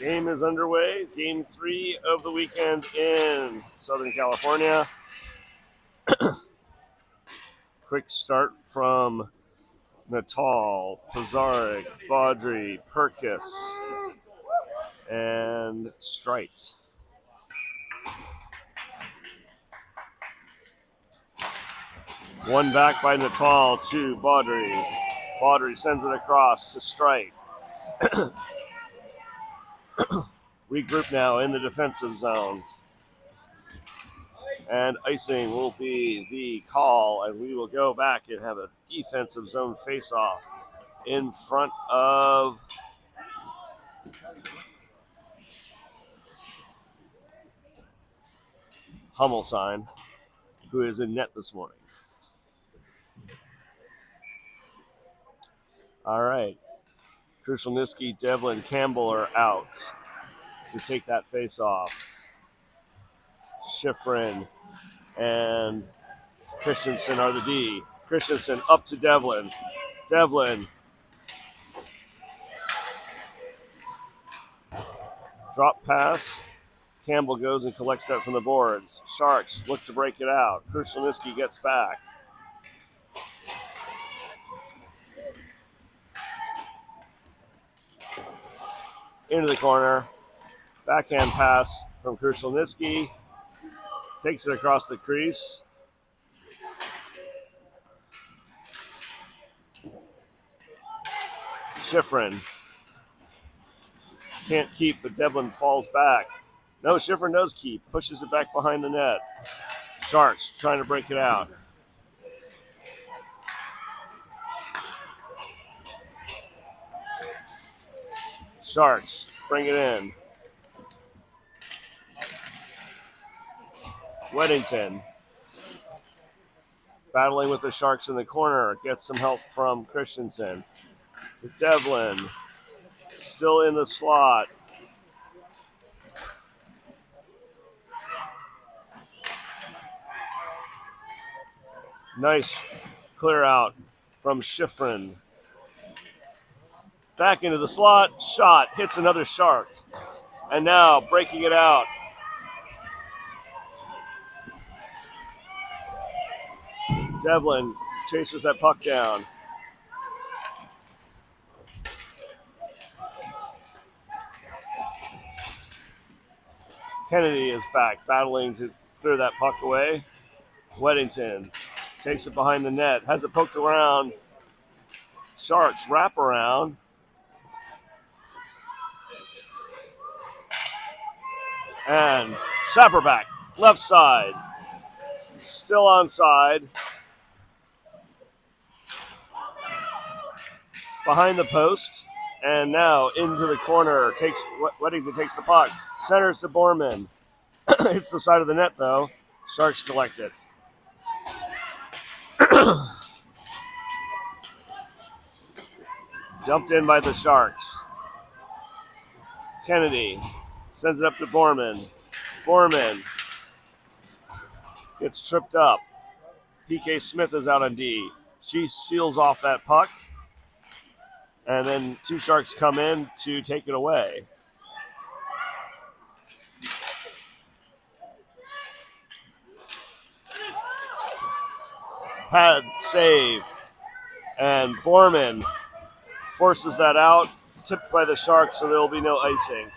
Game is underway. Game 3 of the weekend in Southern California. Quick start from Natal, Pizarnik, Baudry, Perkis, and Strite. One back by Natal to Baudry. Baudry sends it across to Strite. Regroup now in the defensive zone. And icing will be the call, and we will go back and have a defensive zone face-off in front of Hummelsign, who is in net this morning. All right. Krushelnicki, Devlin, Campbell are out to take that face-off. Schifrin and Christensen are the D. Christensen up to Devlin. Devlin. Drop pass. Campbell goes and collects that from the boards. Sharks look to break it out. Krushelnicki gets back. Into the corner. Backhand pass from Krushelnicki. Takes it across the crease. Schifrin. Can't keep, but Devlin falls back. No, Schifrin does keep. Pushes it back behind the net. Sharks trying to break it out. Sharks bring it in. Weddington battling with the Sharks in the corner. Gets some help from Christensen. Devlin still in the slot. Nice clear out from Schifrin. Back into the slot. Shot. Hits another Shark. And now breaking it out. Devlin chases that puck down. Kennedy is back, battling to clear that puck away. Weddington takes it behind the net, has it poked around. Sharks wrap around. And Saperback, left side. Still onside. Behind the post. And now into the corner. Weddington takes the puck. Centers to Borman. Hits the side of the net, though. Sharks collect it. Dumped in by the Sharks. Kennedy sends it up to Borman. Borman gets tripped up. PK Smith is out on D. She seals off that puck. And then two Sharks come in to take it away. Pad save. And Borman forces that out. Tipped by the Sharks, so there will be no icing.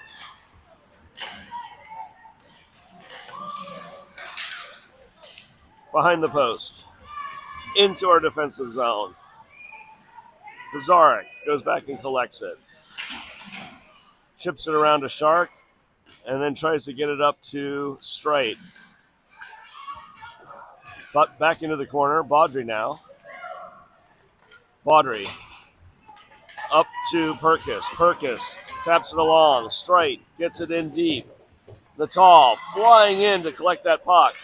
Behind the post. Into our defensive zone. Pizarnik goes back and collects it. Chips it around a Shark, and then tries to get it up to Strite. But back into the corner. Baudry now. Baudry. Up to Perkis. Perkis taps it along. Strite gets it in deep. Natal flying in to collect that puck.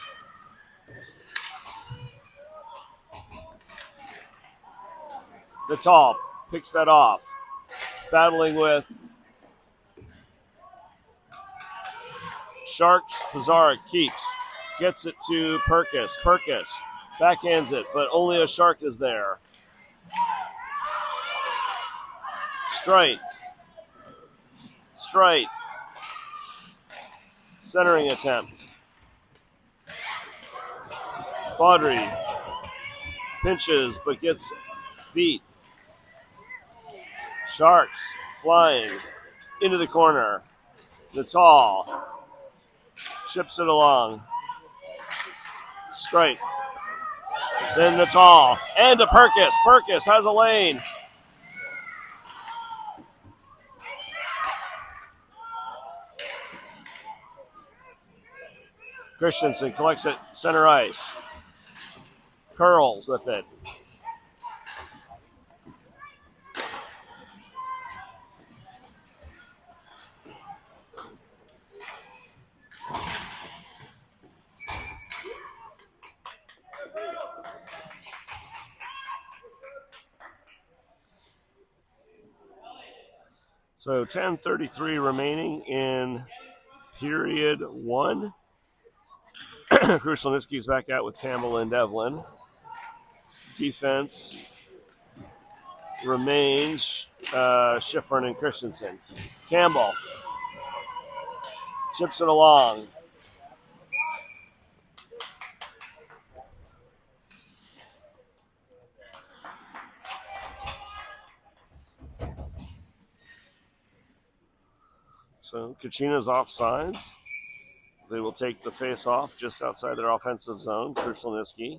Natal picks that off. Battling with Sharks. Pizarnik keeps. Gets it to Perkis. Perkis backhands it, but only a Shark is there. Strite. Centering attempt. Baudry pinches but gets beat. Sharks flying into the corner. Natal chips it along. Strike. Then Natal. And to Perkis. Perkis has a lane. Christensen collects it center ice. Curls with it. So 10:33 remaining in period one. Krushelnicki's back out with Campbell and Devlin. Defense remains Schifrin and Christensen. Campbell chips it along. So Kachinas offsides. They will take the face off just outside their offensive zone. Krushelnicki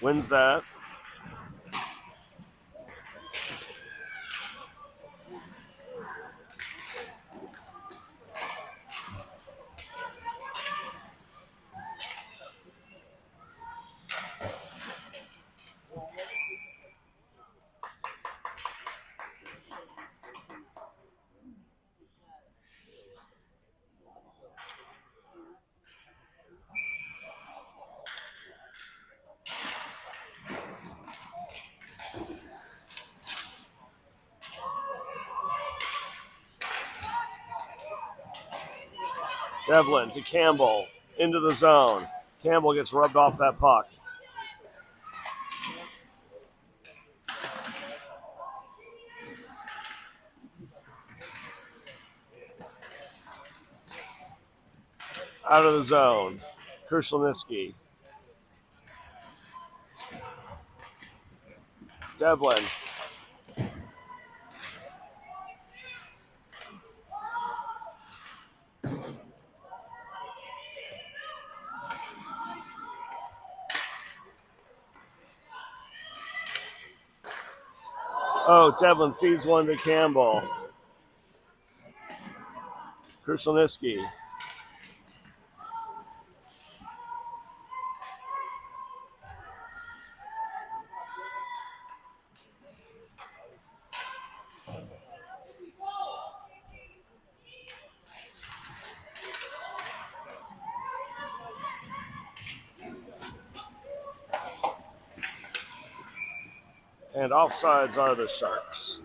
wins that. Devlin to Campbell into the zone. Campbell gets rubbed off that puck. Out of the zone. Krushelnicki. Devlin. Oh, Devlin feeds one to Campbell. Krushelnicki. And offsides are the Sharks.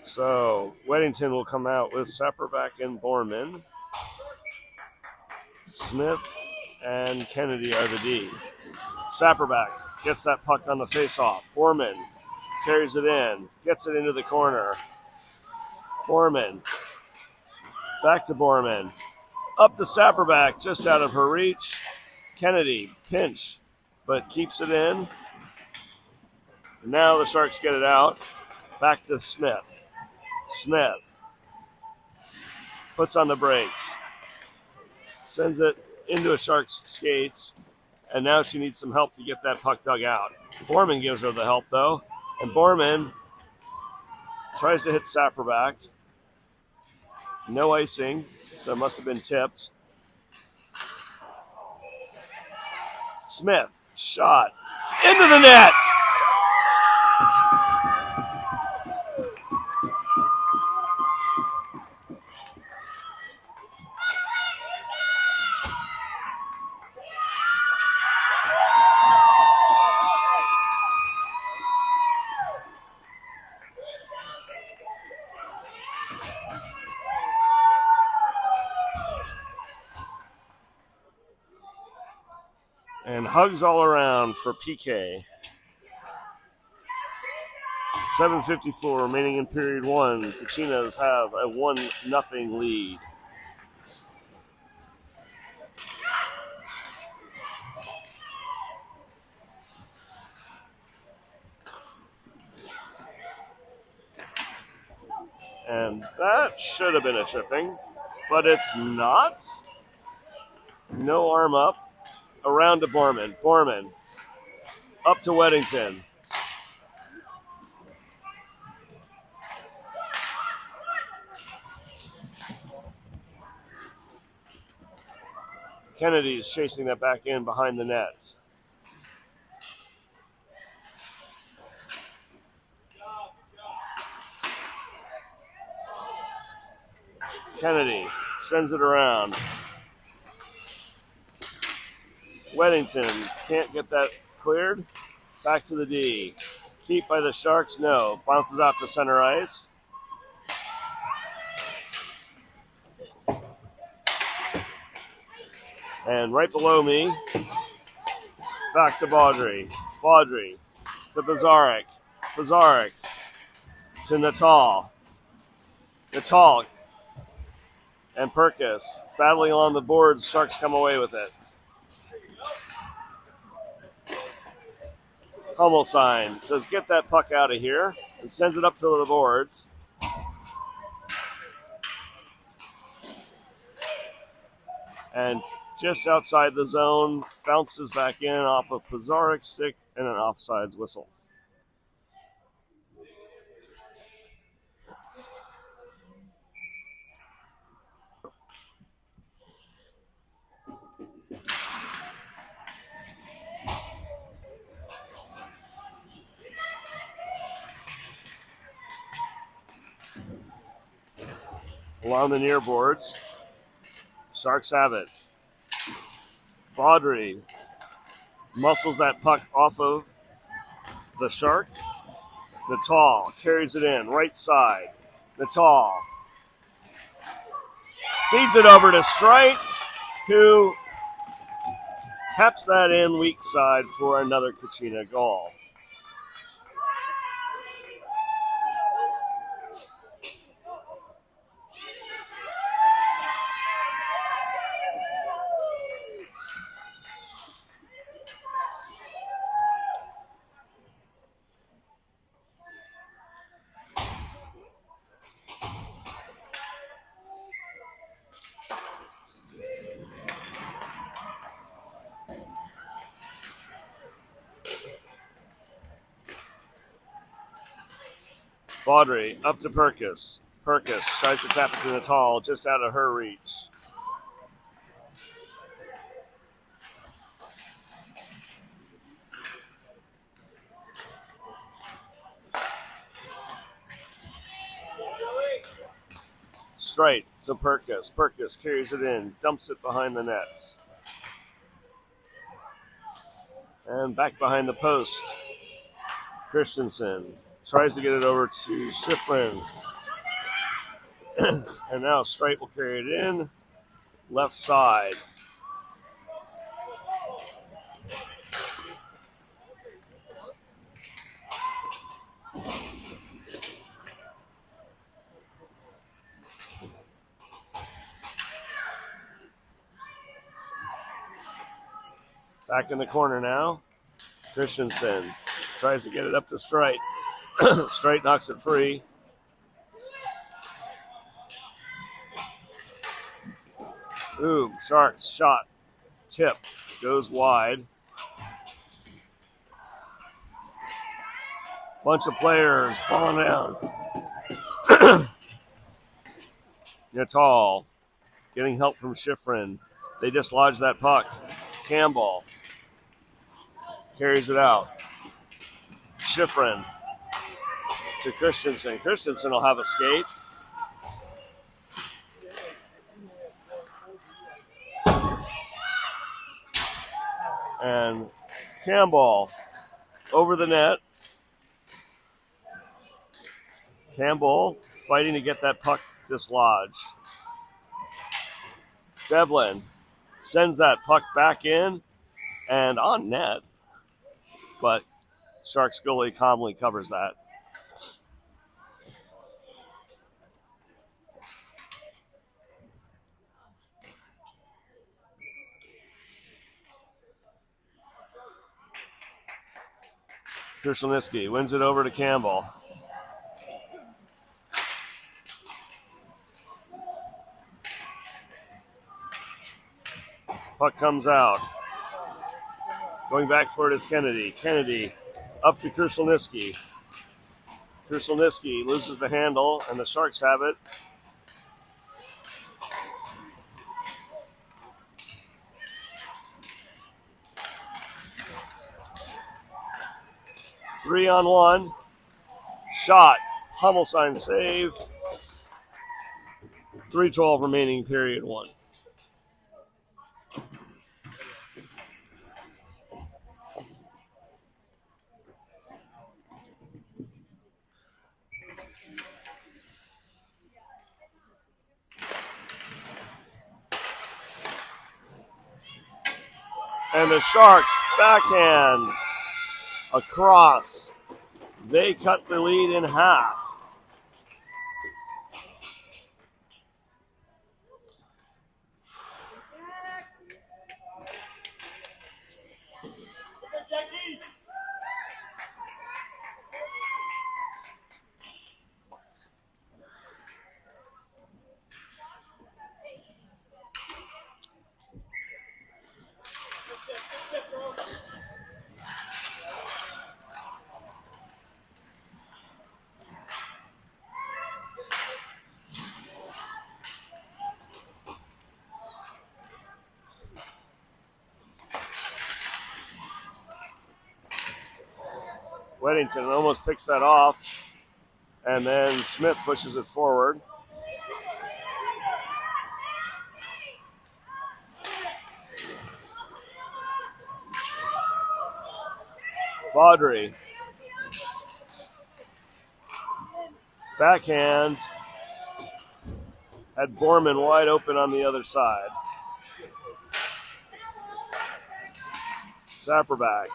So Weddington will come out with Sapperback and Borman. Smith and Kennedy are the D. Sapperback gets that puck on the face-off. Borman carries it in, gets it into the corner. Borman. Back to Borman. Up to Sapperback, just out of her reach. Kennedy, pinch, but keeps it in. Now the Sharks get it out. Back to Smith. Smith puts on the brakes. Sends it into a Shark's skates. And now she needs some help to get that puck dug out. Borman gives her the help, though. And Borman tries to hit Sapperback. No icing, so it must have been tipped. Smith, shot, into the net! And Hugs all around for PK. 7:54 remaining in period one. Kachinas have a 1-0 lead. And that should have been a tripping, but it's not. No arm up. Around to Borman. Borman. Up to Weddington. Kennedy's chasing that back in behind the net. Kennedy sends it around. Weddington can't get that cleared. Back to the D. Keep by the Sharks, no. Bounces out to center ice. And right below me, back to Baudry. Baudry to Bazarek. Bazarek to Natal. Natal and Perkis battling along the boards. Sharks come away with it. Hummelsign says, get that puck out of here, and sends it up to the boards. And just outside the zone, bounces back in off of Pazarek's stick and an offsides whistle. Along the near boards, Sharks have it. Baudry muscles that puck off of the Shark. Natal carries it in, right side. Natal feeds it over to Strite, who taps that in weak side for another Kachina goal. Baudry up to Perkis. Perkis tries to tap it to Natal, just out of her reach. Straight to Perkis. Perkis carries it in, dumps it behind the net. And back behind the post, Christensen tries to get it over to Schifrin. And now Straight will carry it in, left side. Back in the corner now. Christensen tries to get it up to Strite. Strite knocks it free. Ooh, Sharks shot. Tip goes wide. Bunch of players falling down. Natal getting help from Schifrin. They dislodge that puck. Campbell carries it out. Schifrin to Christensen. Christensen will have a skate. And Campbell over the net. Campbell fighting to get that puck dislodged. Devlin sends that puck back in. and on net, but Sharks goalie calmly covers that. Krushelnyski wins it over to Campbell. Puck comes out. Going back for it is Kennedy. Kennedy up to Krushelnyski. Krushelnyski loses the handle, and the Sharks have it. Three on one. Shot. Hummelstein save. 3:12 remaining, period one. And the Sharks backhand across. They cut the lead in half. Weddington almost picks that off, and then Smith pushes it forward. Baudry. Backhand. Had Borman wide open on the other side. Sapperback.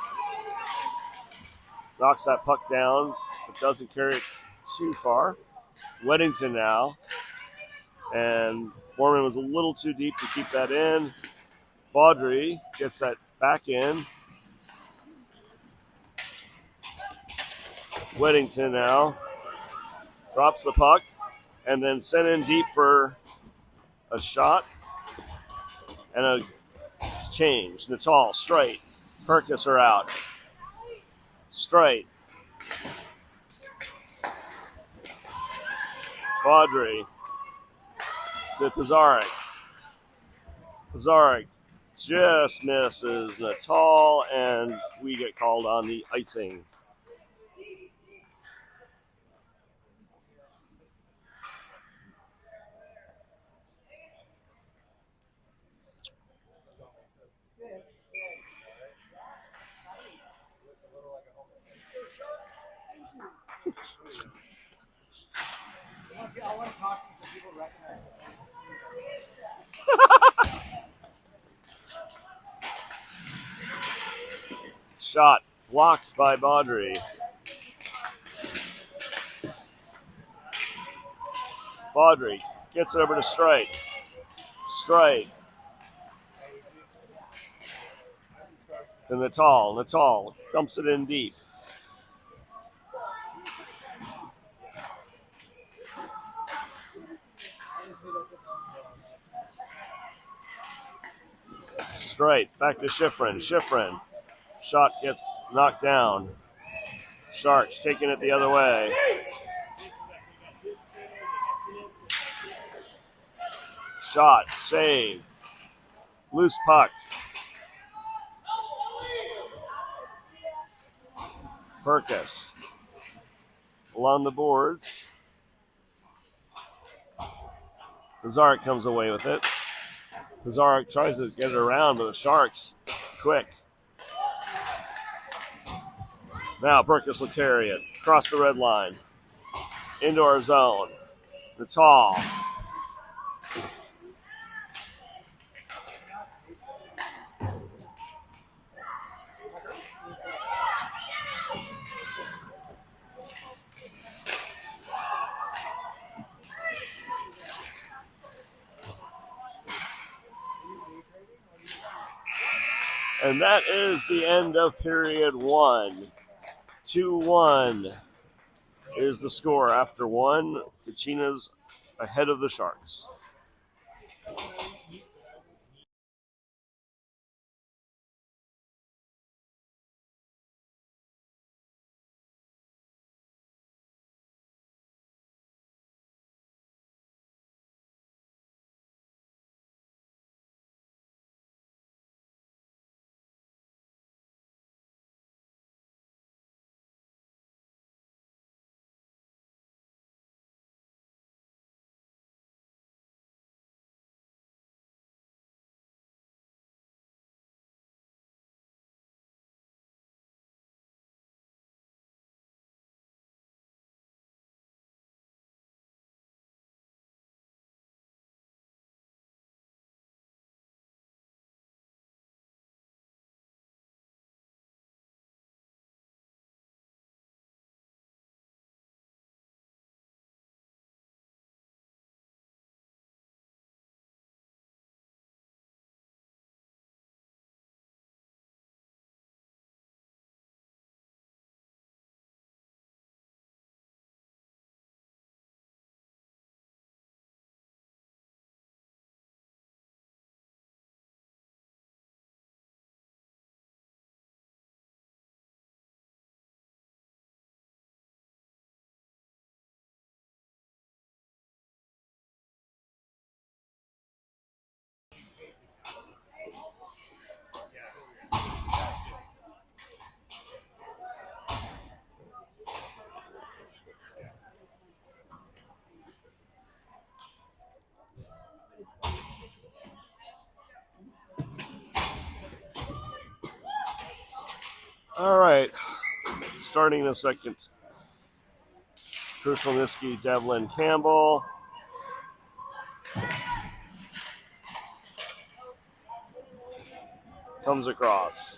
Knocks that puck down, but doesn't carry it too far. Weddington now. And Borman was a little too deep to keep that in. Baudry gets that back in. Weddington now drops the puck and then sent in deep for a shot and a change. Natal straight. Perkis are out. Straight. Baudry to Pizarnik. Pizarnik just misses Natal, and we get called on the icing. I want to talk to some people recognize it. Shot blocked by Baudry. Baudry gets it over to Strite. Strite to Natal. Natal dumps it in deep. Straight back to Schifrin. Schifrin. Shot gets knocked down. Sharks taking it the other way. Shot. Save. Loose puck. Perkis. Along the boards. Pizarnik comes away with it. Pizarnik tries to get it around, but the Sharks quick. Now Perkis will carry it across the red line. Into our zone. Natal. And that is the end of period 1. 2-1 is the score after 1. Kachinas ahead of the Sharks. All right, starting the second. Krushelnicki, Devlin, Campbell. Comes across.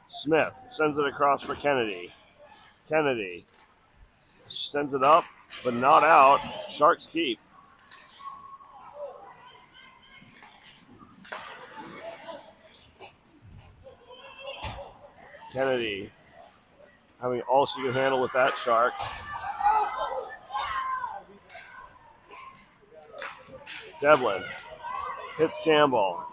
Smith sends it across for Kennedy. Kennedy sends it up, but not out. Sharks keep. Kennedy having all she can handle with that Shark. Devlin hits Campbell.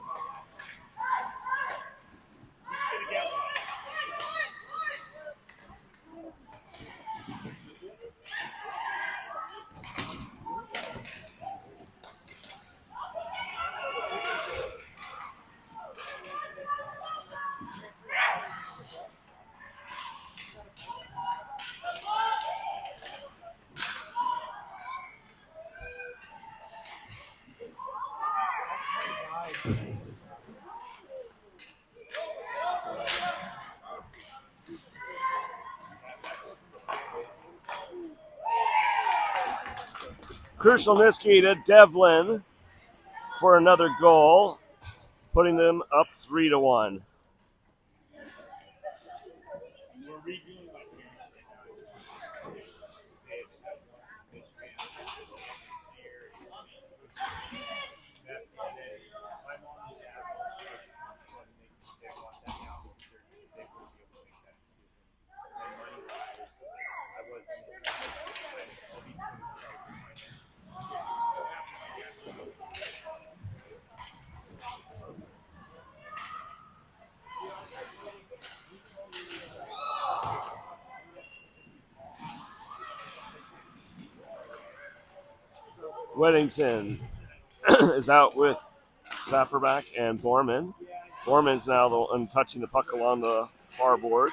Krushelnicki to Devlin for another goal, putting them up 3-1. Weddington is out with Sapperback and Borman. Borman's now the one touching the puck along the far boards.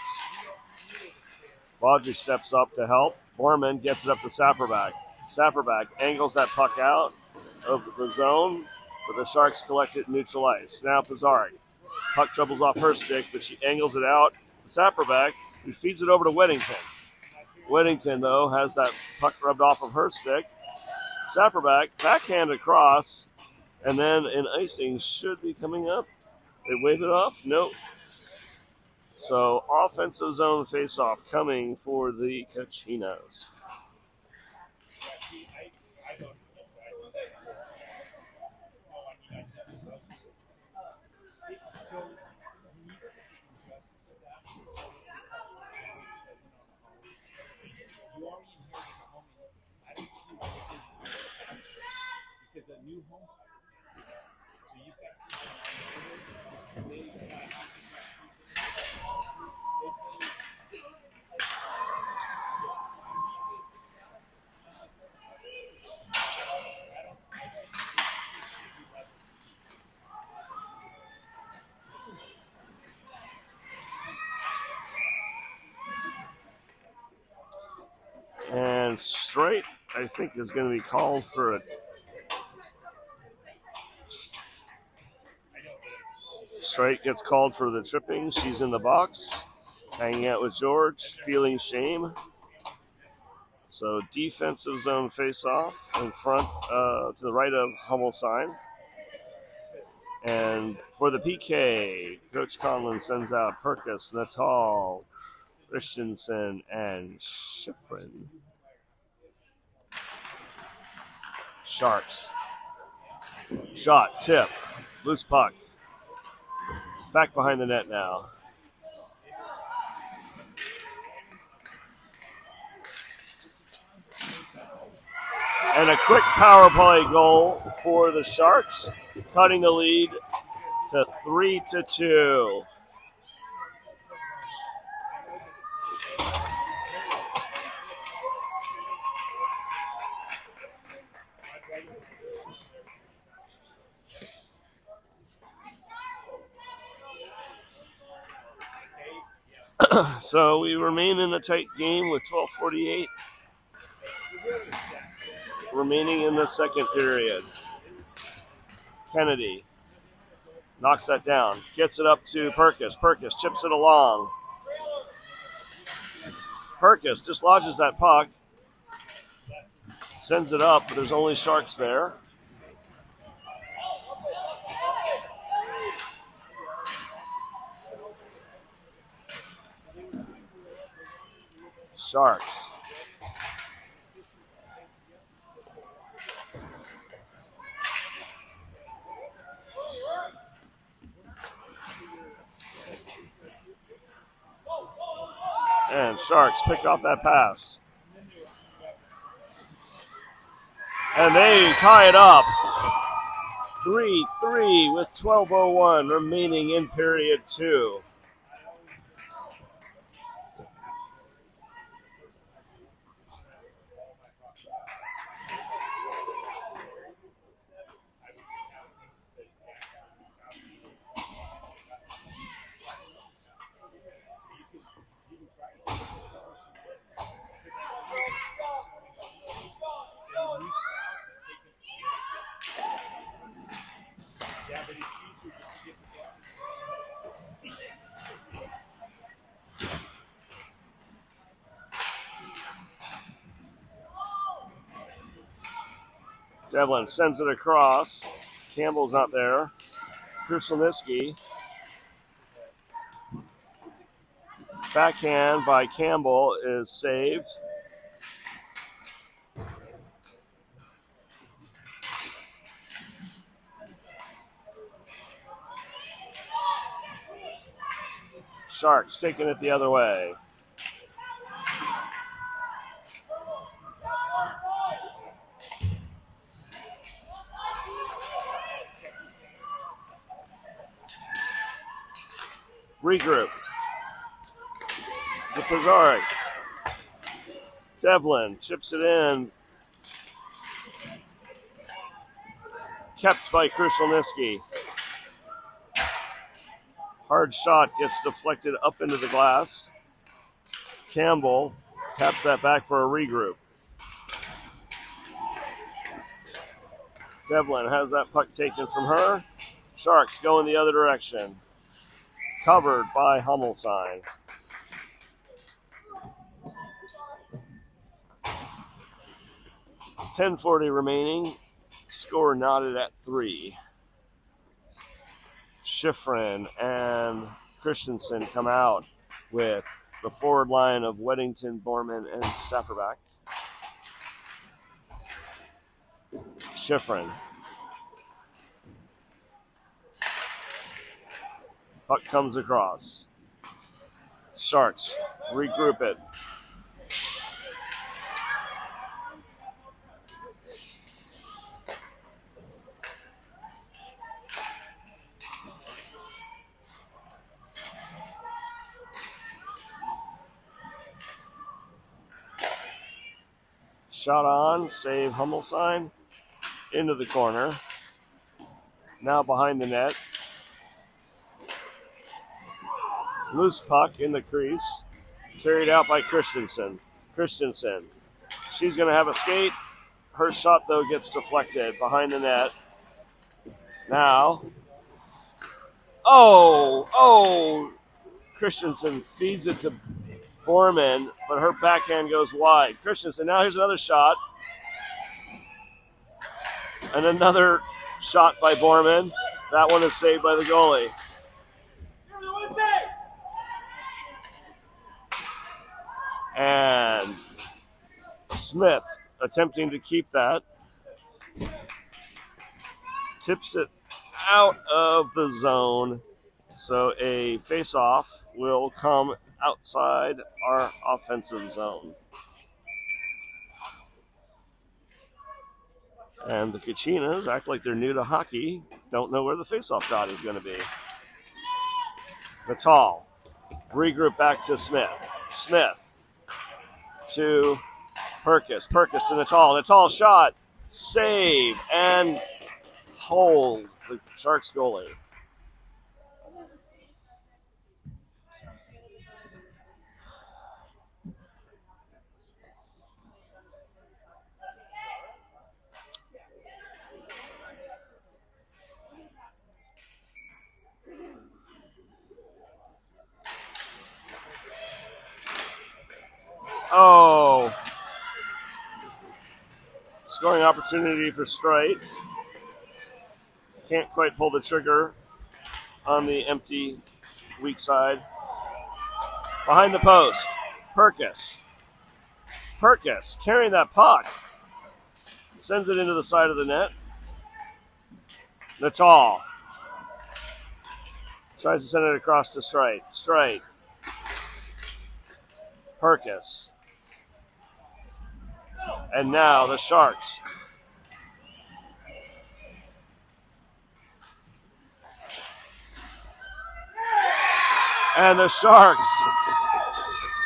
Baudry steps up to help. Borman gets it up to Sapperback. Sapperback angles that puck out of the zone, but the Sharks collect it in neutral ice. Now Pizarro. Puck troubles off her stick, but she angles it out to Sapperback, who feeds it over to Weddington. Whittington, though, has that puck rubbed off of her stick. Sapperback, backhand across, and then an icing should be coming up. They wave it off? Nope. So offensive zone face-off coming for the Kachinas. Because a new home, so you've got And Straight, I think, is going to be called for a Straight gets called for the tripping. She's in the box, hanging out with George, feeling shame. So defensive zone face-off in front to the right of Hummel sign. And for the PK, Coach Conlon sends out Perkus, Natal, Christensen, and Schifrin. Sharks. Shot, tip, loose puck. Back behind the net now. And a quick power play goal for the Sharks, cutting the lead to 3-2. So we remain in a tight game with 12:48 remaining in the second period. Kennedy knocks that down, gets it up to Perkus. Perkus chips it along. Perkus dislodges that puck, sends it up, but there's only Sharks there. Sharks. And Sharks pick off that pass. And they tie it up. 3-3 with 12:01 remaining in period 2. Devlin sends it across. Campbell's not there. Krushelnicki. Backhand by Campbell is saved. Sharks taking it the other way. Regroup. To Pizarnik. Devlin chips it in. Kept by Krushelnicki. Hard shot gets deflected up into the glass. Campbell taps that back for a regroup. Devlin has that puck taken from her. Sharks going the other direction. Covered by Hummelsign. 10:40 remaining. Score knotted at 3. Schifrin and Christensen come out with the forward line of Weddington, Borman, and Sapperback. Schifrin. Puck comes across. Sharks regroup it. Shot on, save Hummelstein. Into the corner. Now behind the net. Loose puck in the crease. Carried out by Christensen. Christensen. She's going to have a skate. Her shot, though, gets deflected behind the net. Now. Oh! Christensen feeds it to Borman, but her backhand goes wide. Christensen, now here's another shot. And another shot by Borman. That one is saved by the goalie. And Smith attempting to keep that. Tips it out of the zone. So a face-off will come outside our offensive zone. And the Kachinas act like they're new to hockey. Don't know where the face-off dot is going to be. Natal. Regroup back to Smith. Smith to Perkis. Perkis to Natal. Natal shot. Save. And hold the Sharks goalie. Oh. Scoring opportunity for Strite. Can't quite pull the trigger on the empty weak side. Behind the post. Perkis. Perkis carrying that puck. Sends it into the side of the net. Natal. Tries to send it across to Strite. Strite. Perkis. And now the Sharks. And the Sharks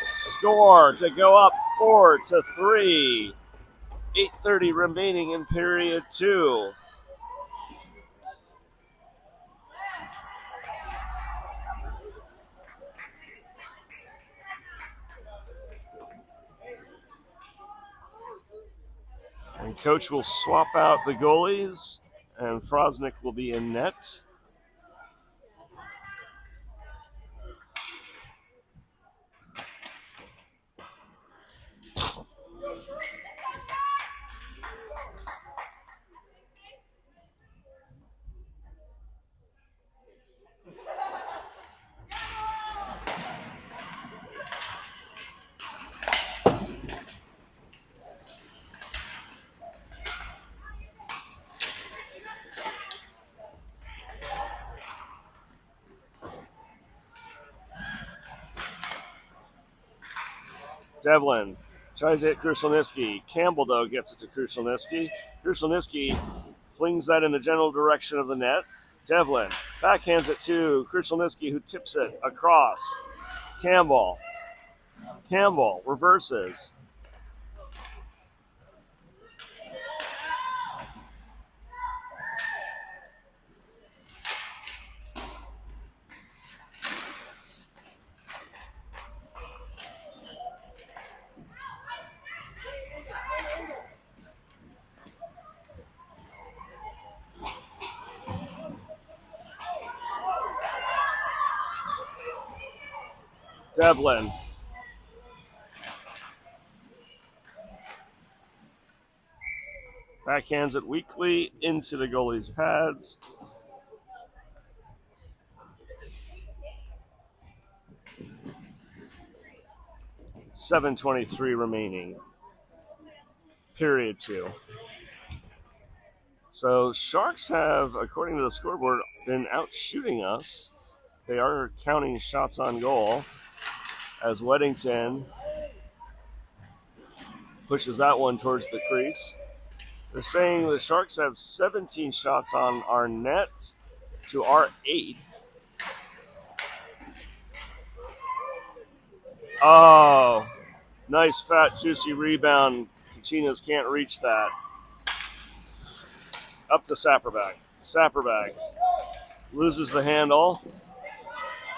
score to go up 4-3. 8:30 remaining in period 2. And coach will swap out the goalies, and Frosnick will be in net. Devlin tries to hit Krushelnyski. Campbell, though, gets it to Krushelnyski. Krushelnyski flings that in the general direction of the net. Devlin backhands it to Krushelnyski, who tips it across. Campbell reverses. Devlin. Backhands it weakly into the goalie's pads. .7:23 remaining. Period 2. So Sharks have, according to the scoreboard, been out shooting us. They are counting shots on goal as Weddington pushes that one towards the crease. They're saying the Sharks have 17 shots on our net to our 8. Oh, nice fat juicy rebound. Kachinas can't reach that. Up to Sapperback. Sapperback loses the handle.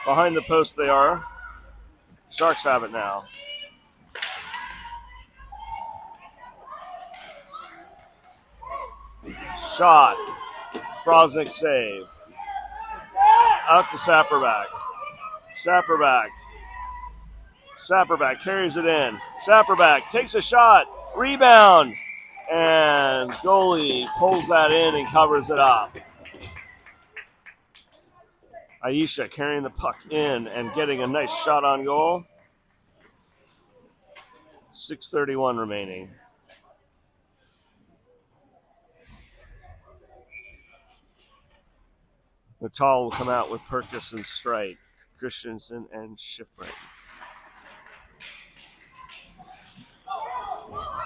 Behind the post they are. Sharks have it now. Shot. Frosnick save. Out to Sapperback. Sapperback. Sapperback carries it in. Sapperback takes a shot. Rebound. And goalie pulls that in and covers it up. Aisha carrying the puck in and getting a nice shot on goal. 6:31 remaining. Natal will come out with Perkis and Strike, Christensen and Schifrin.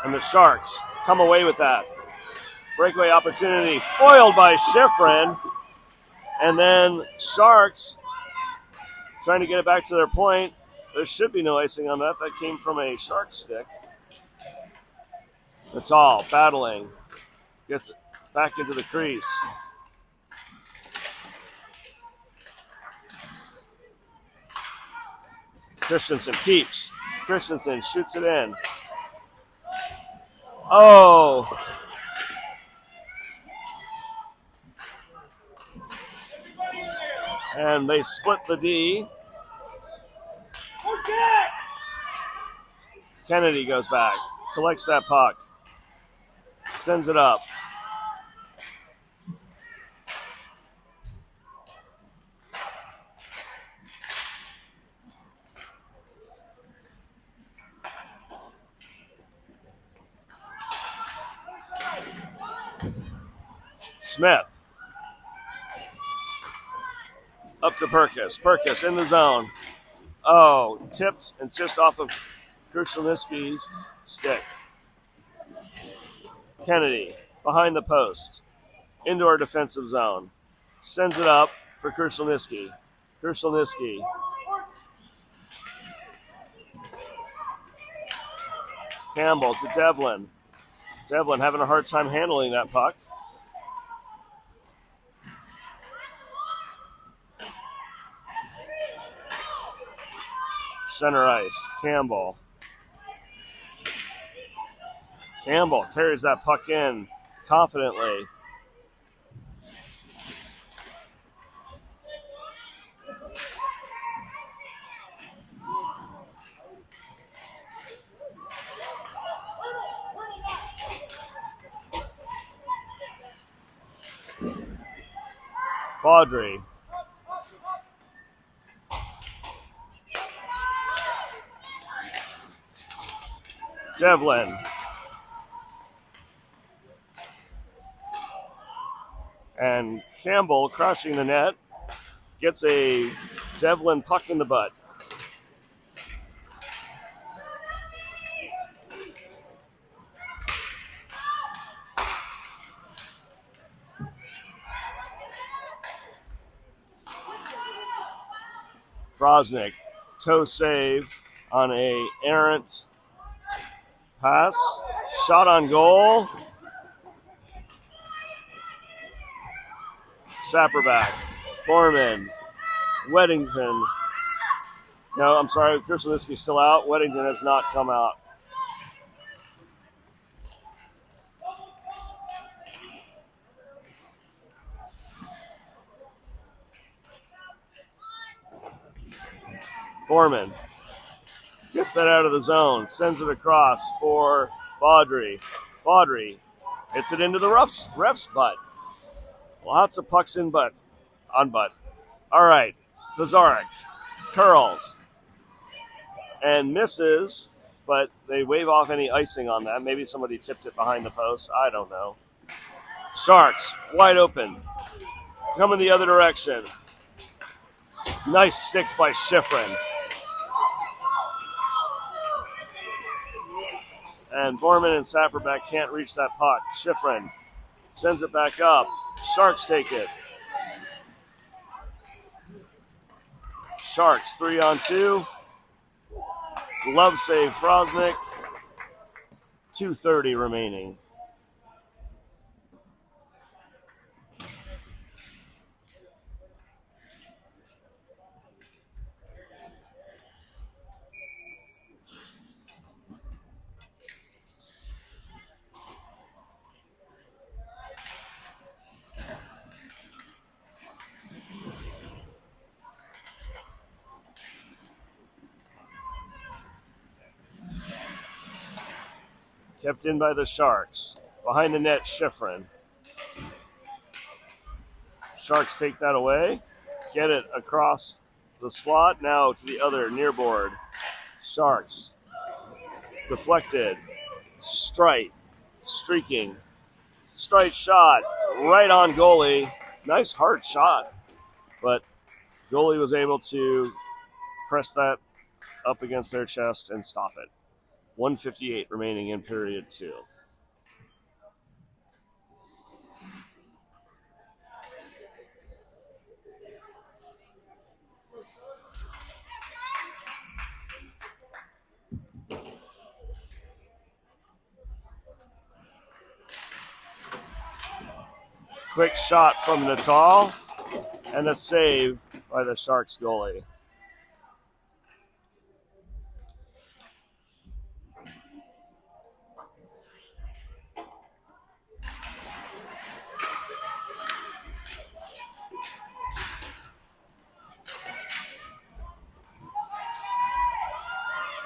And the Sharks come away with that. Breakaway opportunity foiled by Schifrin. And then Sharks trying to get it back to their point. There should be no icing on that. That came from a Shark stick. Natal battling. Gets it back into the crease. Christensen keeps. Christensen shoots it in. Oh. And they split the D. Kennedy goes back. Collects that puck. Sends it up. Smith. Up to Perkis. Perkis in the zone. Oh, tipped and just off of Krushelnicki's stick. Kennedy behind the post. Into our defensive zone. Sends it up for Krushelnicki. Krushelnicki. Campbell to Devlin. Devlin having a hard time handling that puck. Center ice. Campbell. Campbell carries that puck in confidently. Baudry. Devlin. And Campbell crossing the net gets a Devlin puck in the butt. Frosnick, toe save on a errant pass. Shot on goal. Sapperback, Foreman, Weddington. No, I'm sorry, Krushelnicki's still out. Weddington has not come out. Foreman gets that out of the zone, sends it across for Baudry. Baudry Hits it into the ref's butt. Lots of pucks in butt. On butt. All right. Pizarnik curls and misses, but they wave off any icing on that. Maybe somebody tipped it behind the post. I don't know. Sharks wide open. Coming the other direction. Nice stick by Schifrin. And Borman and Sapperbeck can't reach that puck. Schifrin sends it back up. Sharks take it. Sharks 3-on-2. Glove save Frosnick. 2:30 remaining. Kept in by the Sharks. Behind the net, Schifrin. Sharks take that away. Get it across the slot. Now to the other near board. Sharks. Deflected. Strike. Streaking. Strike shot. Right on goalie. Nice hard shot. But goalie was able to press that up against their chest and stop it. 1:58 remaining in period 2. Quick shot from Natal and a save by the Sharks goalie.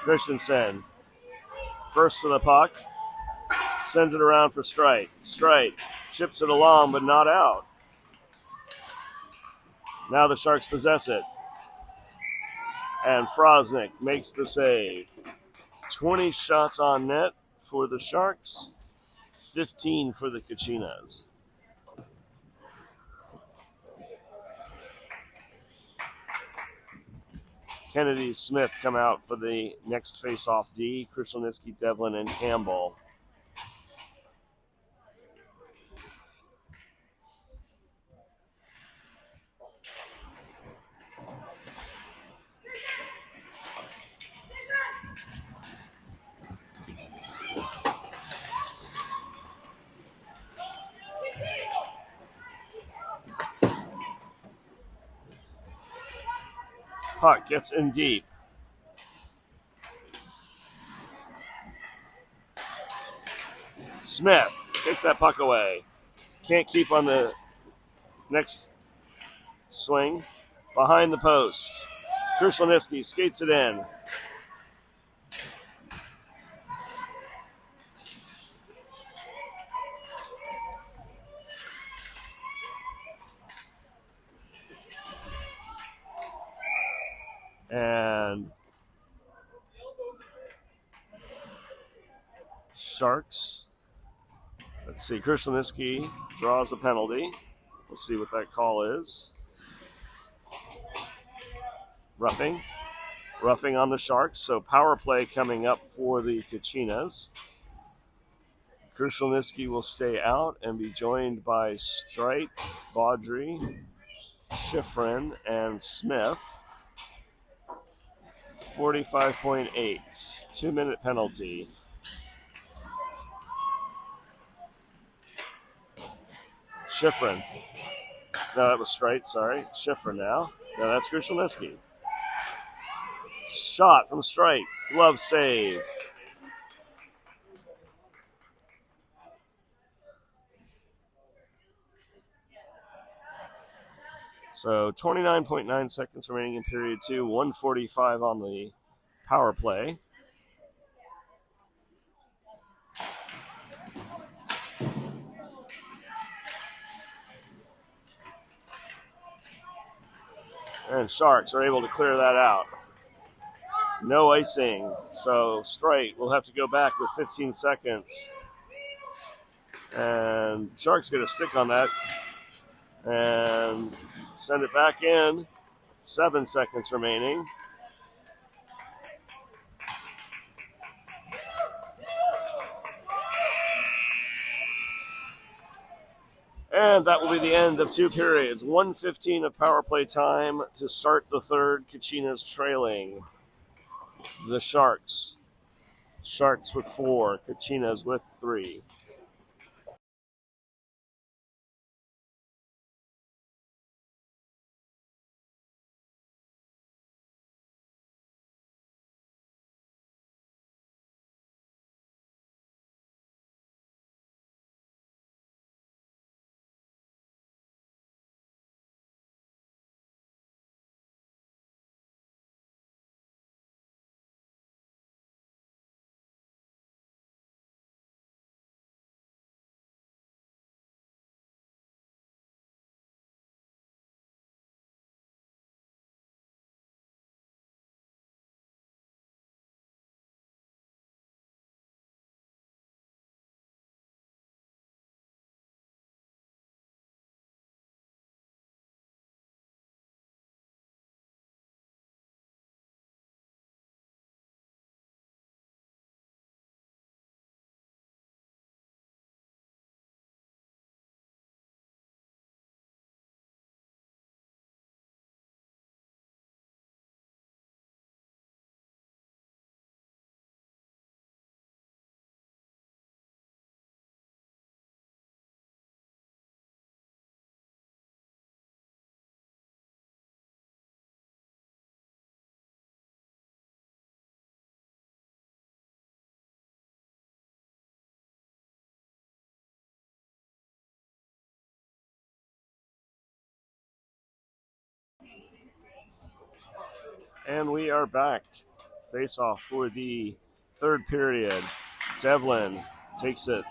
Christensen, first to the puck, sends it around for Strite. Strite chips it along, but not out. Now the Sharks possess it. And Frosnick makes the save. 20 shots on net for the Sharks, 15 for the Kachinas. Kennedy Smith come out for the next face-off D. Krushelnyski, Devlin, and Campbell. Puck gets in deep. Smith takes that puck away. Can't keep on the next swing. Behind the post. Krushelnyski skates it in. And Sharks. Let's see. Krushelnyski draws the penalty. We'll see what that call is. Roughing. Roughing on the Sharks. So power play coming up for the Kachinas. Krushelnyski will stay out and be joined by Strite, Baudry, Schifrin, and Smith. 45.8. 2-minute penalty. Schifrin. No, that was Strite, sorry. Schifrin now. No, that's Krushelnyski. Shot from Strite. Glove save. So 29.9 seconds remaining in period 2. 1:45 on the power play. And Sharks are able to clear that out. No icing, so straight. We'll have to go back with 15 seconds. And Sharks get a stick on that and send it back in. 7 seconds remaining. And that will be the end of 2 periods. 1:15 of power play time to start the third. Kachinas trailing the Sharks. Sharks with 4, Kachinas with 3. And we are back. Face off for the third period. Devlin takes it,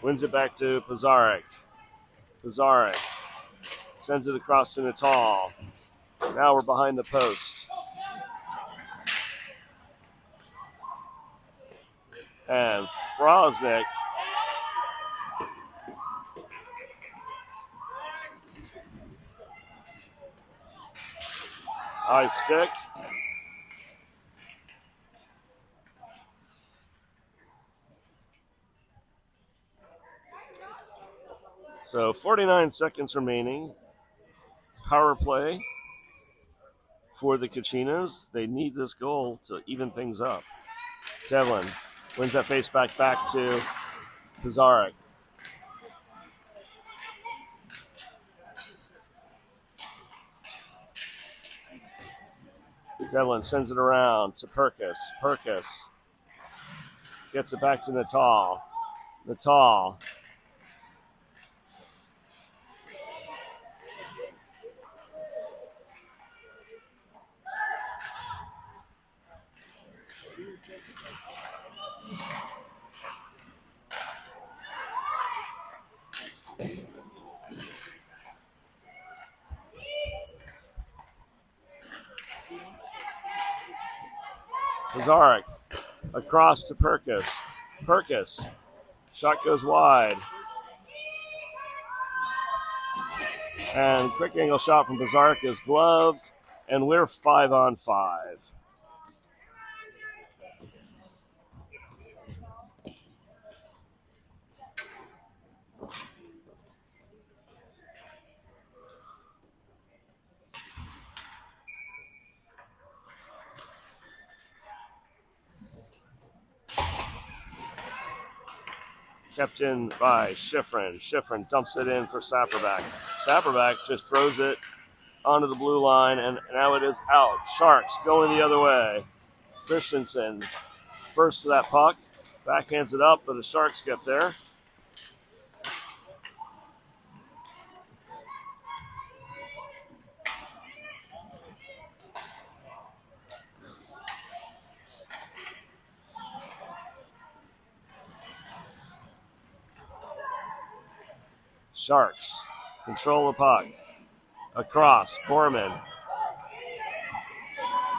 wins it back to Pizarnik. Pizarnik sends it across to Natal. Now we're behind the post. And Frosnick high stick. So 49 seconds remaining. Power play for the Kachinas. They need this goal to even things up. Devlin wins that face back to Pizarnik. Devlin sends it around to Perkis. Perkis gets it back to Natal. Natal Pizarnik across to Perkis. Perkis. Shot goes wide. And quick angle shot from Pizarnik is gloved. And we're 5-on-5. Kept in by Schifrin. Schifrin dumps it in for Sapperback. Sapperback just throws it onto the blue line, and now it is out. Sharks going the other way. Christensen first to that puck. Backhands it up, but the Sharks get there. Sharks control the puck. Across, Borman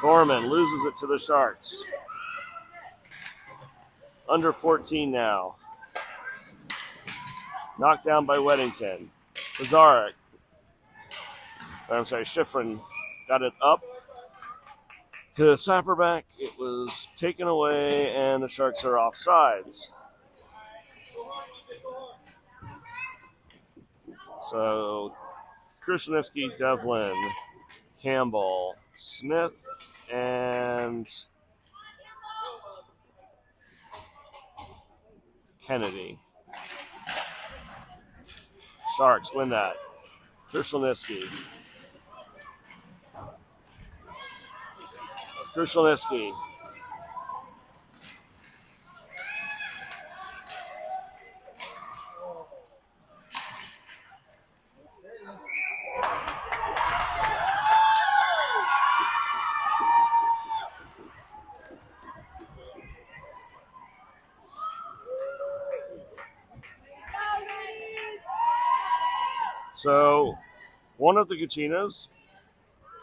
Gorman loses it to the Sharks. Under 14 now. Knocked down by Weddington. Schifrin got it up to Sapperback. It was taken away, and the Sharks are offsides. So, Krushelnyski, Devlin, Campbell, Smith, and Kennedy. Sharks win that. Krushelnyski. So, one of the Kachinas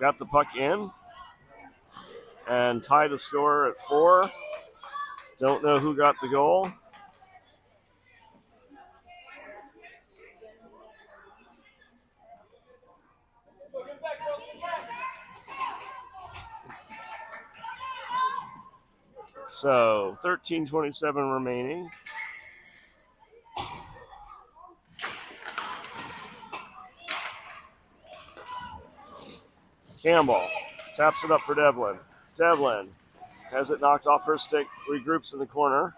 got the puck in and tied the score at 4. Don't know who got the goal. So, 13:27 remaining. Campbell taps it up for Devlin. Devlin has it knocked off her stick, regroups in the corner.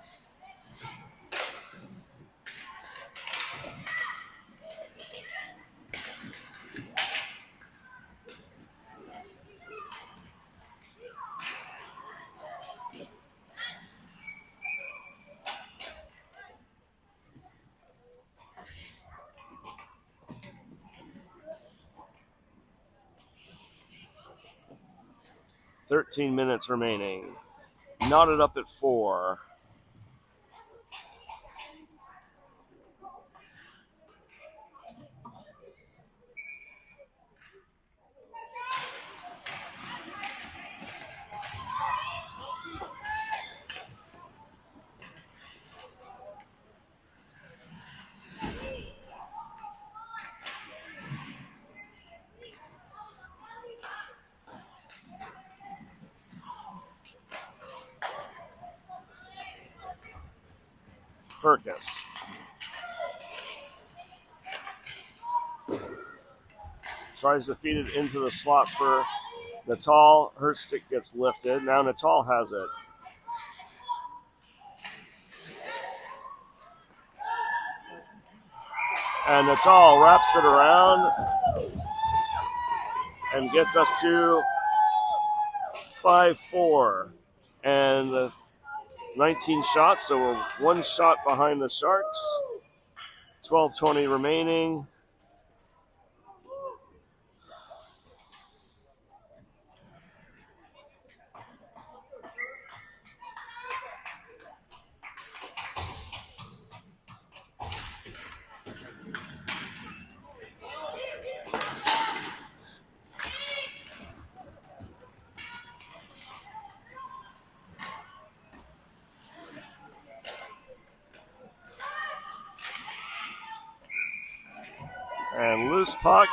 Thirteen minutes remaining. Knotted up at 4. Perkis. Tries to feed it into the slot for Natal. Her stick gets lifted. Now Natal has it. And Natal wraps it around and gets us to 5-4. And 19 shots, so we're 1 shot behind the Sharks. 12:20 remaining. And loose puck.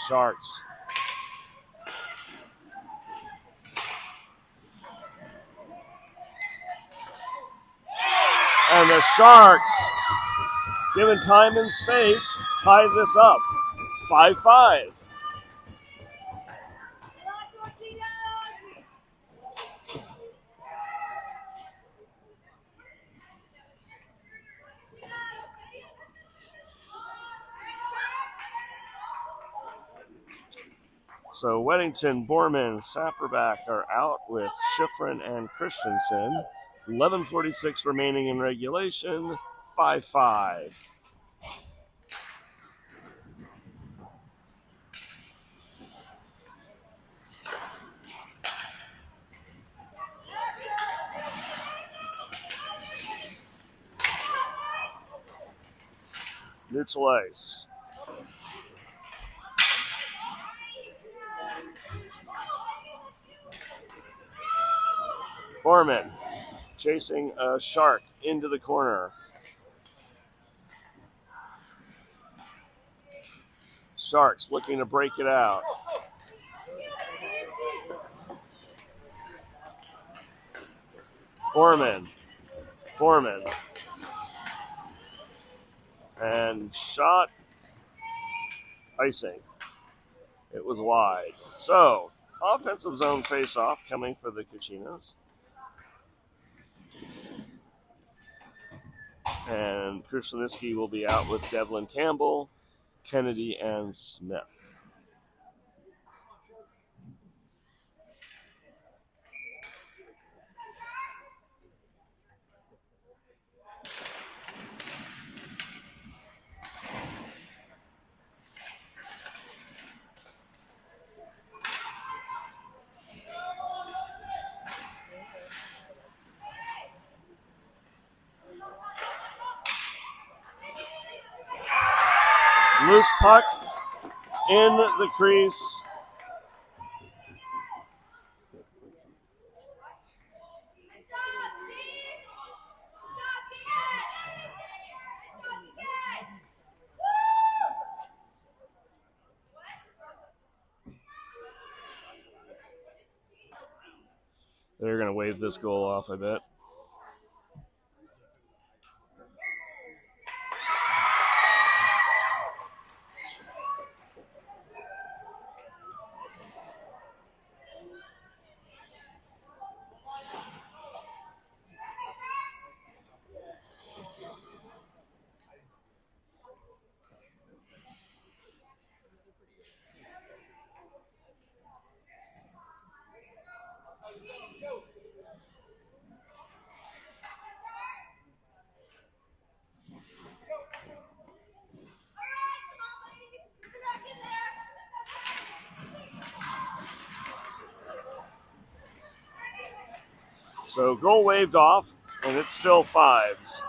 Sharks. And the Sharks, given time and space, tie this up. 5-5. So Weddington, Borman, Sapperback are out with Schifrin and Christensen. 11:46 remaining in regulation. 5-5. Neutral ice. Borman chasing a shark into the corner. Sharks looking to break it out. Borman. And shot. Icing. It was wide. So, offensive zone face-off coming for the Kachinas. And Krushelnicki will be out with Devlin Campbell, Kennedy, and Smith. Loose puck in the crease. They're going to wave this goal off, I bet. So goal waved off, and it's still fives.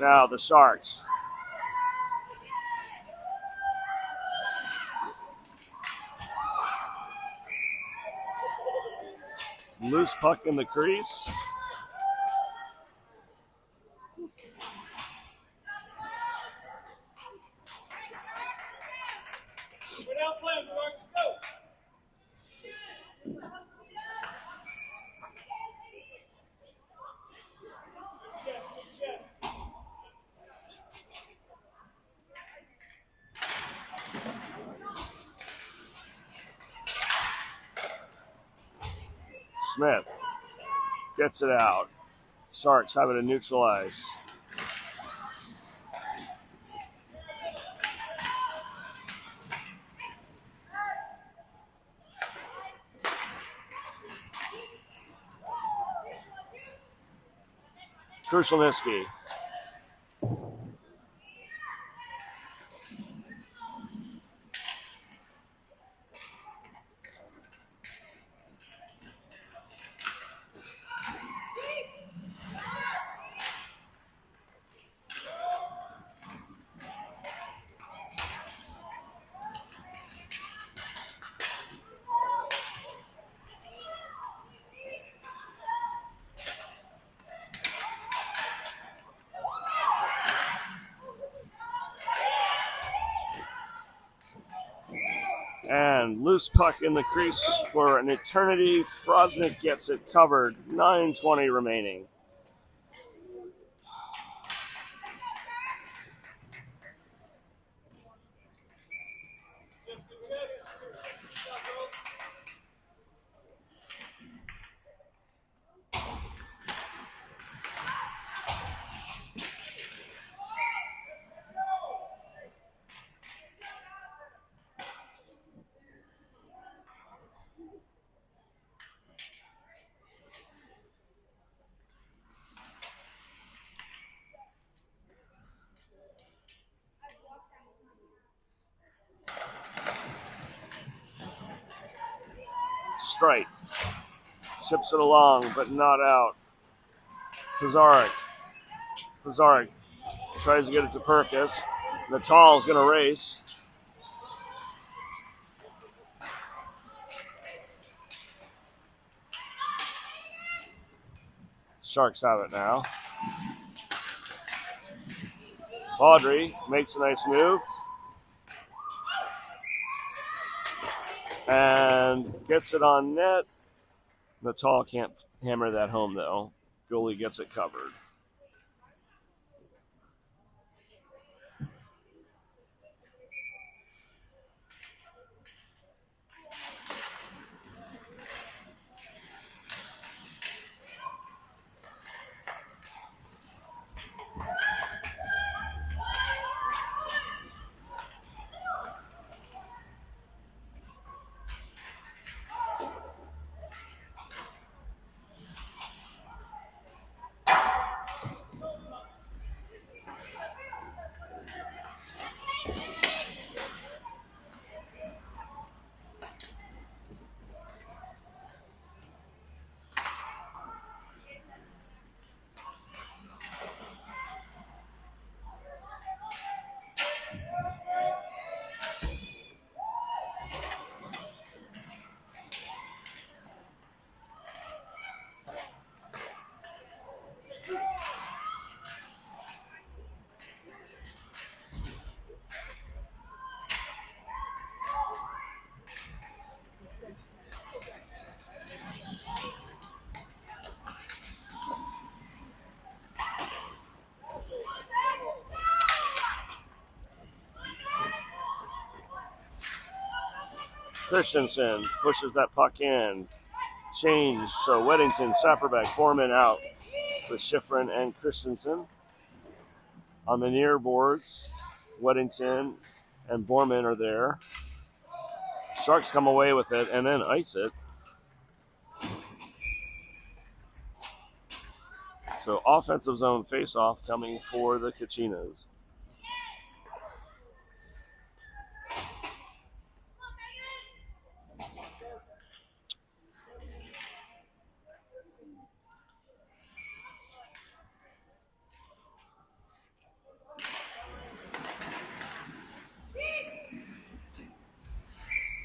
Now the Sharks. Loose puck in the crease. Smith gets it out. Sharks have it to neutralize. Krushelnicki. And loose puck in the crease for an eternity. Frosnick gets it covered. 9:20 remaining. strike. Chips it along, but not out. Pizarnik tries to get it to Perkis. Natal's going to race. Sharks have it now. Baudry makes a nice move. And gets it on net. Natal can't hammer that home, though. Goalie gets it covered. Christensen pushes that puck in. Change. So Weddington, Sapperbeck, Foreman out with Schifrin and Christensen. On the near boards, Weddington and Borman are there. Sharks come away with it and then ice it. So offensive zone face-off coming for the Kachinas.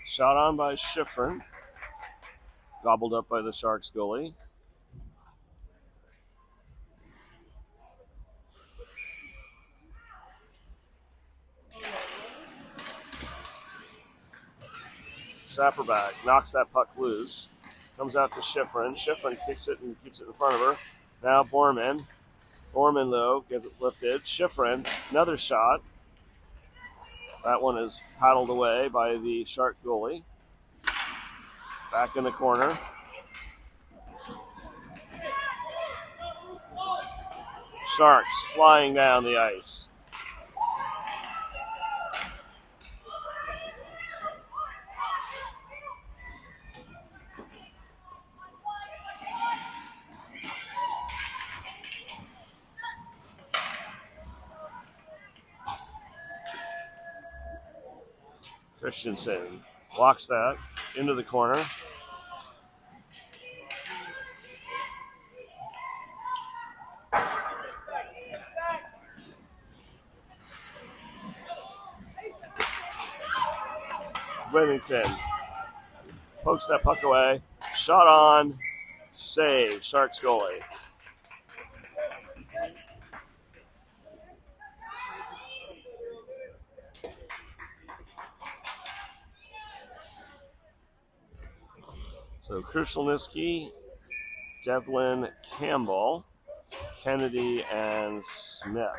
Shot on by Schifrin. Gobbled up by the Sharks goalie. Sapperback knocks that puck loose. Comes out to Schifrin. Schifrin kicks it and keeps it in front of her. Now Borman. Borman, though, gets it lifted. Schifrin, another shot. That one is paddled away by the Shark goalie. Back in the corner. Sharks flying down the ice. Christensen walks that into the corner. Whittington pokes that puck away. Shot on. Save. Sharks goalie. So Krushelnicki, Devlin, Campbell, Kennedy, and Smith.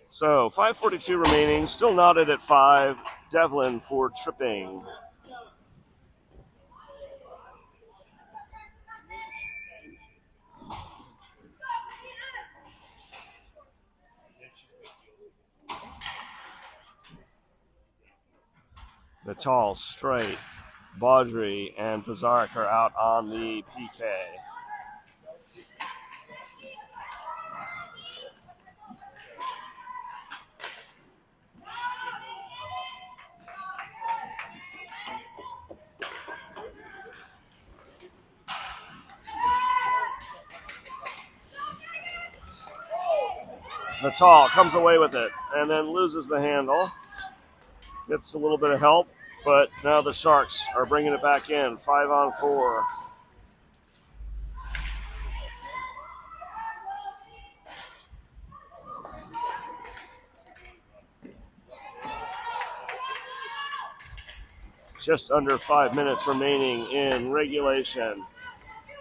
So 5:42 remaining, still knotted at 5. Devlin for tripping. Natal, Straight, Baudry, and Pizarnik are out on the PK. Natal comes away with it and then loses the handle. Gets a little bit of help, but now the Sharks are bringing it back in. 5-on-4. Just under 5 minutes remaining in regulation.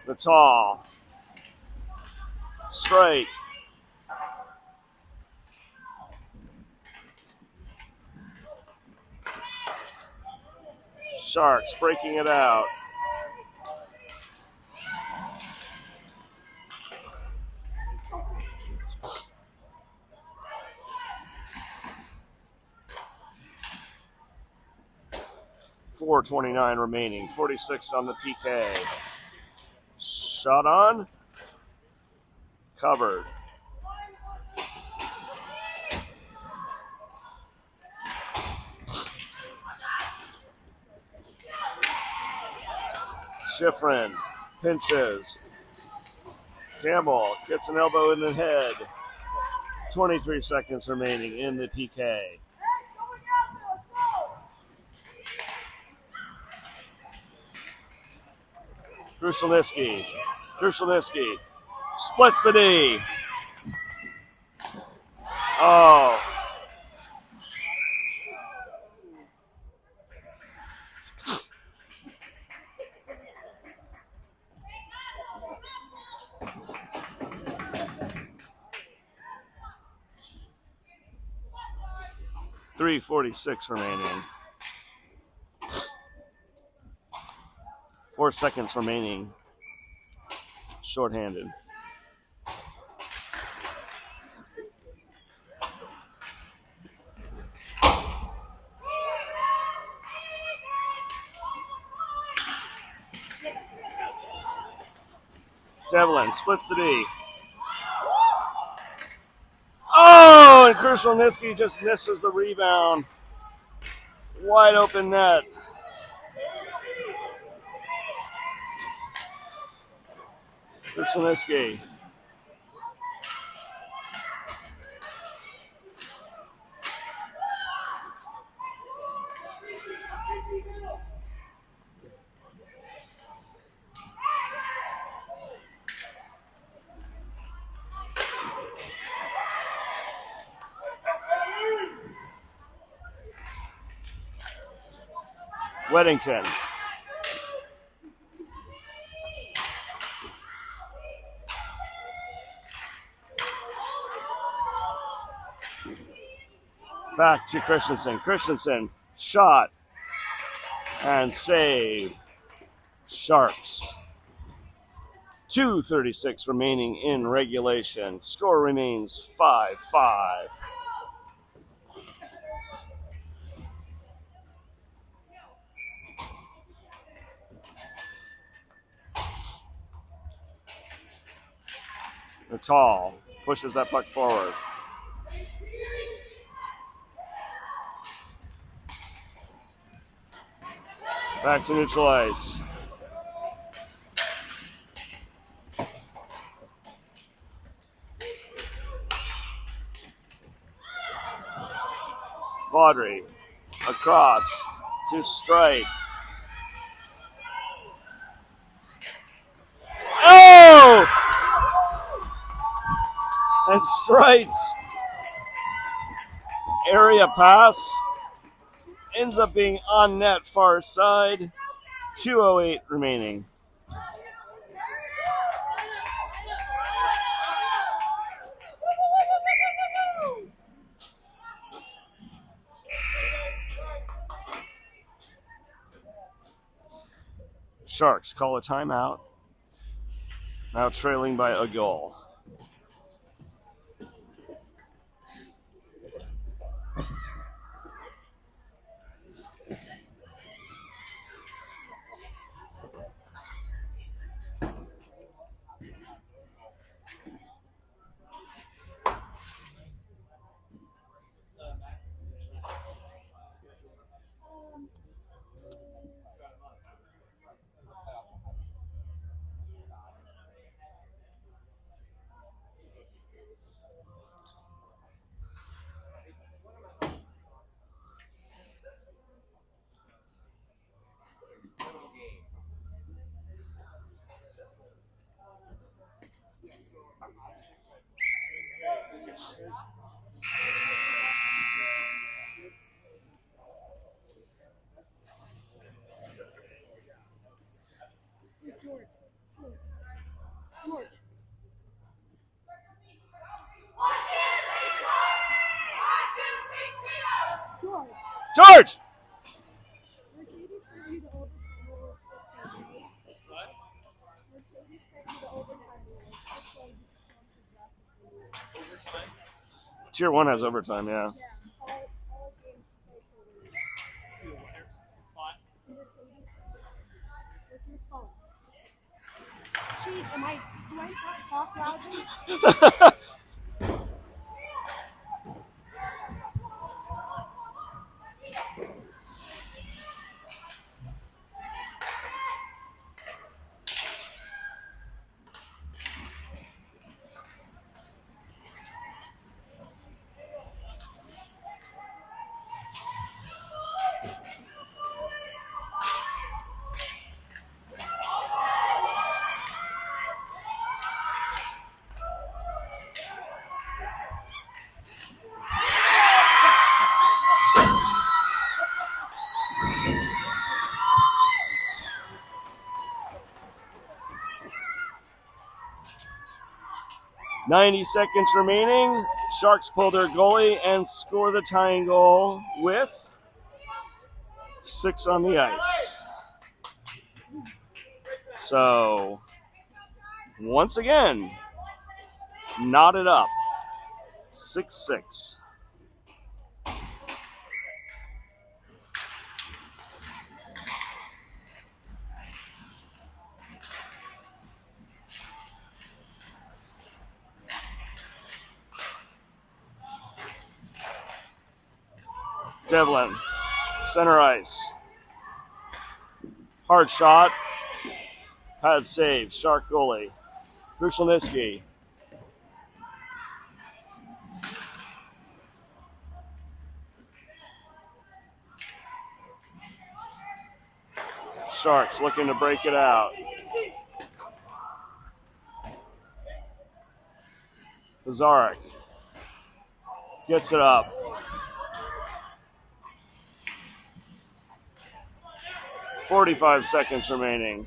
Natal. Straight. Sharks breaking it out. .429 remaining. 46 on the PK. Shot on. Covered. Schifrin pinches. Campbell gets an elbow in the head. 23 seconds remaining in the PK. Krushelnicki splits the D. Oh. .346 remaining. 4 seconds remaining. Shorthanded. Devlin splits the D. Oh, and Krushelnicki just misses the rebound. Wide open net. Krushelnicki. Weddington. Back to Christensen. Christensen, shot and save. Sharks. 2:36 remaining in regulation. Score remains 5-5. Natal pushes that puck forward. Back to neutral ice. Baudry across to Straight. Oh! And Straight's area pass ends up being on net far side. 2:08 remaining. Sharks call a timeout. Now trailing by a goal. Tier 1 has overtime, yeah. All games play till the with your phone. Jeez, do I not talk loudly? .90 remaining. Sharks pull their goalie and score the tying goal with 6 on the ice. So, once again, knotted up. 6-6. Devlin, center ice. Hard shot. Pad save. Shark goalie. Krushelnitsky. Sharks looking to break it out. Lazarek gets it up. 45 seconds remaining.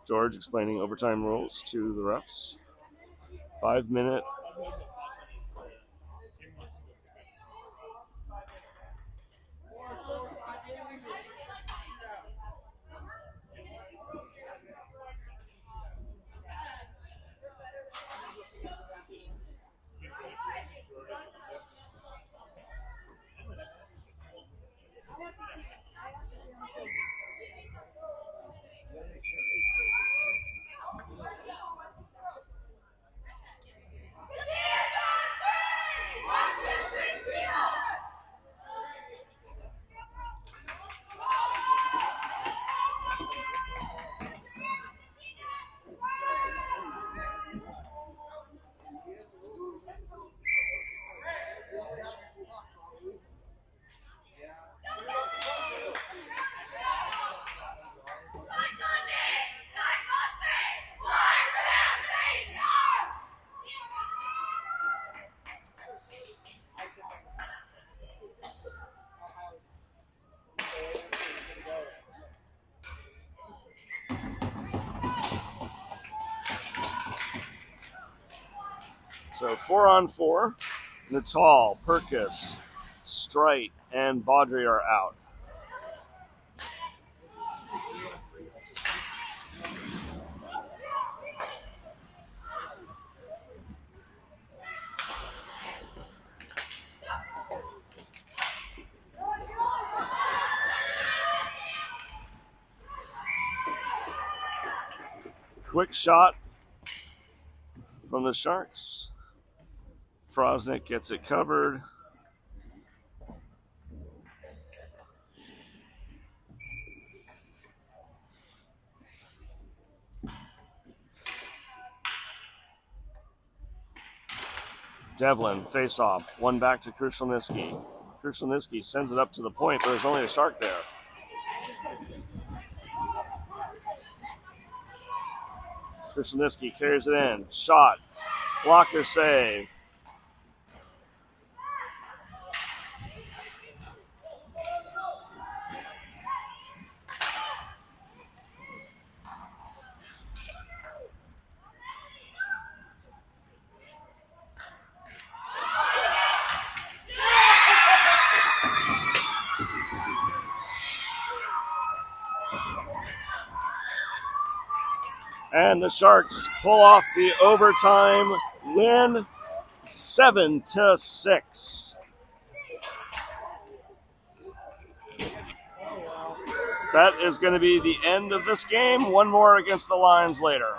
George explaining overtime rules to the refs. 5-minute. So 4-on-4. Natal, Perkis, Strite, and Baudry are out. Quick shot from the Sharks. Frosnick gets it covered. Devlin, face off. One back to Krushelnyski. Krushelnyski sends it up to the point, but there's only a Shark there. Krushelnyski carries it in. Shot. Blocker save. And the Sharks pull off the overtime win, 7-6. That is going to be the end of this game. One more against the Lions later.